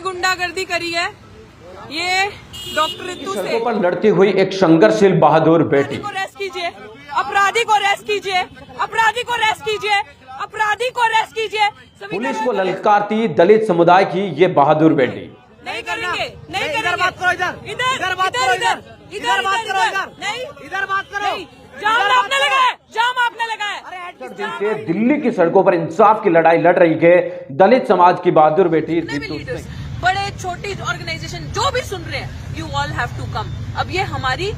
की गुंडागर्दी करी है ये डॉक्टर रितु से। सड़कों पर लड़ती हुई एक संघर्षशील बहादुर बेटी को रेस्ट कीजिए, अपराधी को रेस्ट कीजिए, अपराधी को रेस्ट कीजिए, अपराधी को रेस्ट कीजिए। पुलिस को ललकारती दलित समुदाय की ये बहादुर बेटी। नहीं करेंगे, नहीं करेंगे। इधर बात करो, इधर बात करो, इधर बात करो, इधर बात करो। जाम आपने लगाया, जाम आपने लगाया। दिन से दिल्ली की सड़कों पर इंसाफ की लड़ाई लड़ रही है दलित समाज की बहादुर बेटी रितु सिंह। बड़े छोटी ऑर्गेनाइजेशन जो भी सुन रहे हैं, you all have to come. अब ये हमारी,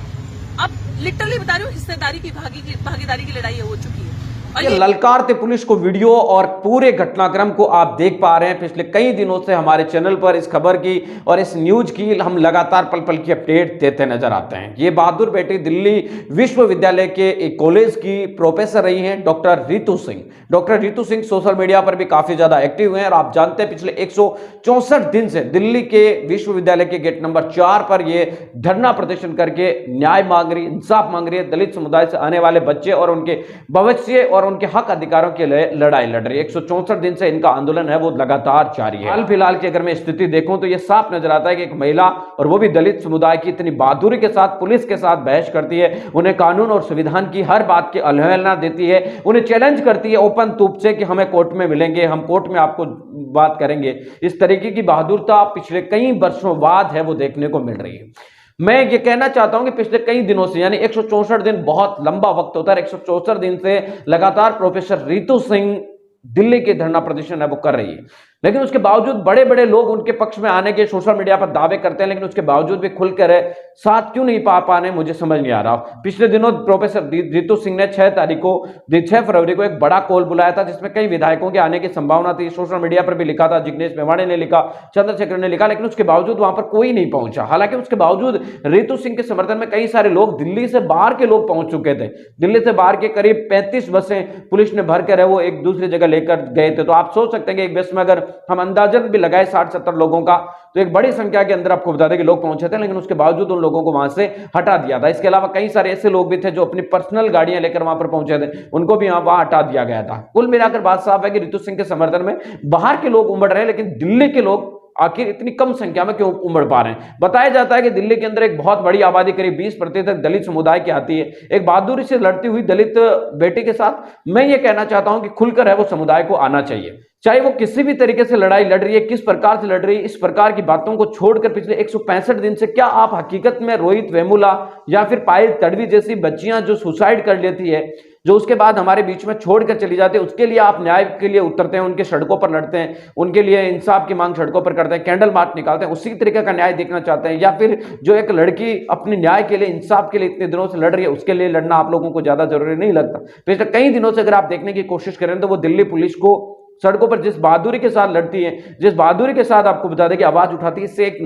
अब लिटरली बता रही हूँ, हिस्सेदारी की भागीदारी की लड़ाई हो चुकी है। ये ललकारते पुलिस को वीडियो और पूरे घटनाक्रम को आप देख पा रहे हैं। पिछले कई दिनों से हमारे चैनल पर इस खबर की और इस न्यूज की हम लगातार पल पल की अपडेट देते नजर आते हैं। ये बहादुर बेटी दिल्ली विश्वविद्यालय के एक कॉलेज की प्रोफेसर रही हैं, doctor Ritu Singh. Doctor Ritu Singh social media पर भी काफी ज्यादा एक्टिव हैं और आप जानते हैं पिछले 164 दिन से दिल्ली के विश्वविद्यालय के गेट नंबर 4 पर ये धरना प्रदर्शन करके न्याय मांग रही, इंसाफ मांग रही है। दलित समुदाय से आने वाले बच्चे और उनके भविष्य और उनके हक अधिकारों के लिए लड़ाई लड़ रही है। 164 दिन से इनका आंदोलन है वो लगातार जारी है। हाल फिलहाल की अगर मैं स्थिति देखूं तो ये साफ नजर आता है कि एक महिला और वो भी दलित समुदाय की इतनी बहादुरी के साथ पुलिस के साथ बहस करती है, उन्हें कानून और संविधान की हर बात की अवहेलना देती है, उन्हें चैलेंज करती है ओपन तूप से कि हमें कोर्ट में मिलेंगे, हम कोर्ट में आपको बात करेंगे। इस तरीके की बहादुरता पिछले कई वर्षों बाद है वो देखने को मिल रही है। मैं ये कहना चाहता हूं कि पिछले कई दिनों से, यानी 164 दिन बहुत लंबा वक्त होता है, 164 दिन से लगातार प्रोफेसर रितु सिंह दिल्ली के धरना प्रदर्शन है वो कर रही है। लेकिन उसके बावजूद बड़े बड़े लोग उनके पक्ष में आने के सोशल मीडिया पर दावे करते हैं, लेकिन उसके बावजूद भी खुलकर साथ क्यों नहीं पा रहे मुझे समझ नहीं आ रहा। पिछले दिनों प्रोफेसर रितु सिंह ने 6 फरवरी को एक बड़ा कॉल बुलाया था जिसमें कई विधायकों के आने की संभावना थी। सोशल मीडिया पर भी लिखा था, जिग्नेश मेवाड़ी ने लिखा, चंद्रशेखर ने लिखा, लेकिन उसके बावजूद वहां पर कोई नहीं पहुंचा। हालांकि उसके बावजूद रितु सिंह के समर्थन में कई सारे लोग, दिल्ली से बाहर के लोग पहुंच चुके थे। दिल्ली से बाहर के करीब 35 बसें पुलिस ने भर कर वो एक दूसरी जगह लेकर गए थे। तो आप सोच सकते हैं कि एक बस में अगर हम अंदाजन भी लगाए 60-70 लोगों का, तो एक बड़ी संख्या के अंदर आपको बता दें कि लोग पहुंचे थे, लेकिन उसके बावजूद उन लोगों को वहां से हटा दिया था। इसके अलावा कई सारे ऐसे लोग भी थे जो अपनी पर्सनल गाड़ियां लेकर वहां पर पहुंचे थे, उनको भी वहां हटा दिया गया था। कुल मिलाकर बात साफ है कि रितु सिंह के समर्थन में बाहर के लोग उमड़ रहे हैं, लेकिन दिल्ली के लोग आखिर इतनी कम संख्या में क्यों उमड़ पा रहे हैं। बताया जाता है कि दिल्ली के अंदर एक बहुत बड़ी आबादी, करीब 20% दलित समुदाय की आती है। एक बहादुरी से लड़ती हुई दलित बेटी के साथ मैं ये कहना चाहता हूं कि खुलकर है वो समुदाय को आना चाहिए, चाहे वो किसी भी तरीके से लड़ाई लड़ रही है, किस प्रकार से लड़ रही है। इस प्रकार की बातों को छोड़कर पिछले 165 दिन से क्या आप हकीकत में रोहित वेमुला या फिर पायल तड़वी जैसी बच्चियां जो सुसाइड कर लेती है, जो उसके बाद हमारे बीच में छोड़कर चली जाती है, उसके लिए आप न्याय के लिए उतरते हैं, उनके सड़कों पर लड़ते हैं, उनके लिए इंसाफ की मांग सड़कों पर करते हैं, कैंडल मार्च निकालते हैं, उसी तरीके का न्याय देखना चाहते हैं। या फिर जो एक लड़की अपने न्याय के लिए, इंसाफ के लिए इतने दिनों से लड़ रही है, उसके लिए लड़ना आप लोगों को ज्यादा जरूरी नहीं लगता। पिछले कई दिनों से अगर आप देखने की कोशिश करें तो वो दिल्ली पुलिस को सड़कों पर जिस बहादुरी के साथ लड़ती है, जिस बहादुरी के साथ आपको बता दें कि आवाज उठाती है, इससे एक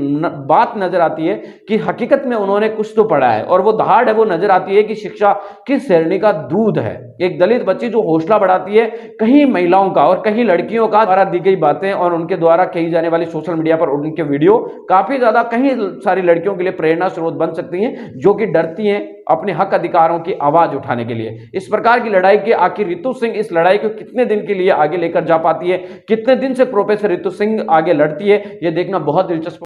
बात नजर आती है कि हकीकत में उन्होंने कुछ तो पढ़ा है और वो दहाड़ है वो नजर आती है कि शिक्षा किस श्रेणी का दूध है। एक दलित बच्ची जो हौसला बढ़ाती है कहीं महिलाओं का और कहीं लड़कियों का द्वारा दी गई बातें और उनके द्वारा कही जाने वाली सोशल मीडिया पर उनके वीडियो काफी ज्यादा कहीं सारी लड़कियों के लिए प्रेरणा स्रोत बन सकती हैं, जो कि डरती हैं अपने हक अधिकारों की आवाज उठाने के लिए। इस प्रकार की लड़ाई के आखिर रितु सिंह इस लड़ाई को कितने दिन के लिए आगे लेकर जा पाती है, कितने दिन से प्रोफेसर रितु सिंह आगे लड़ती है, यह देखना बहुत दिलचस्प